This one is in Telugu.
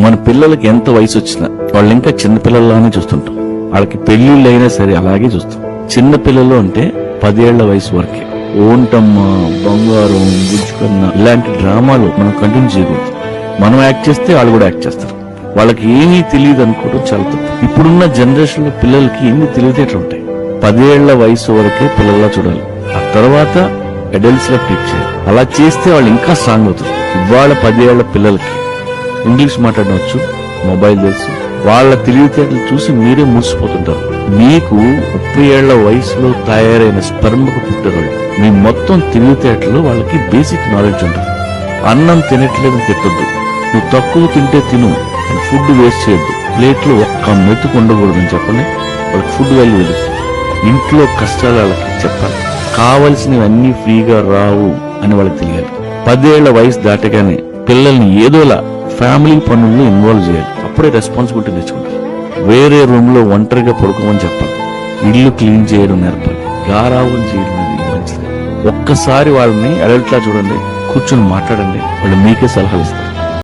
మన పిల్లలకి ఎంత వయసు వచ్చినా వాళ్ళు ఇంకా చిన్న పిల్లల్లానే చూస్తుంటాం. వాళ్ళకి పెళ్లిళ్ళు అయినా సరే అలాగే చూస్తాం. చిన్న పిల్లలు అంటే 10 ఏళ్ల వయసు వరకే. ఓంటమ్మ, బంగారం, బుజ్జుకన్న ఇలాంటి డ్రామాలు మనం కంటిన్యూ చేయకూడదు. మనం యాక్ట్ చేస్తే వాళ్ళు కూడా యాక్ట్ చేస్తారు. వాళ్ళకి ఏమీ తెలియదు అనుకోవడం చాలా తప్పు. ఇప్పుడున్న జనరేషన్ లో పిల్లలకి ఎన్ని తెలివితేటలు ఉంటాయి. 10 ఏళ్ల వయసు వరకే పిల్లల్లా చూడాలి. ఆ తర్వాత అడల్ట్స్ లా ట్రీట్ చేయాలి. అలా చేస్తే వాళ్ళు ఇంకా స్ట్రాంగ్ అవుతారు. ఇవాళ 10 ఏళ్ల పిల్లలకి ఇంగ్లీష్ మాట్లాడవచ్చు, మొబైల్ తెలుసు. వాళ్ళ తెలివితేటలు చూసి మీరే మురిసిపోతుంటారు. మీకు 30 ఏళ్ల వయసులో తయారైన స్పెర్మ్కు పుట్టారు. మీ మొత్తం తెలివితేటలు వాళ్ళకి బేసిక్ నాలెడ్జ్ ఉంటుంది. అన్నం తినట్లేదు తిట్టొద్దు, నువ్వు తక్కువ తింటే తిను, ఫుడ్ వేస్ట్ చేయొద్దు, ప్లేట్లో ఒక్క మెతుకు ఉండకూడదని చెప్పండి. వాళ్ళకి ఫుడ్ వాల్యూ తెలుస్తుంది. ఇంట్లో కష్టాలు వాళ్ళకి చెప్పాలి. కావలసినవన్నీ ఫ్రీగా రావు అని వాళ్ళకి తెలియాలి. 10 ఏళ్ల వయసు దాటగానే పిల్లల్ని ఏదోలా ఫ్యామిలీ పనుల్లో ఇన్వాల్వ్ చేయాలి. అప్పుడే రెస్పాన్సిబిలిటీ తెచ్చుకుంటారు. వేరే రూమ్ లో ఒంటరిగా పడుకోమని చెప్పాలి. ఇల్లు క్లీన్ చేయడం నేర్పాలి. గారాబం చేయడం అనేది మంచిది. ఒక్కసారి వాళ్ళని అడల్ట్ లా చూడండి, కూర్చొని మాట్లాడండి, వాళ్ళు మీకే సలహాలు ఇస్తారు.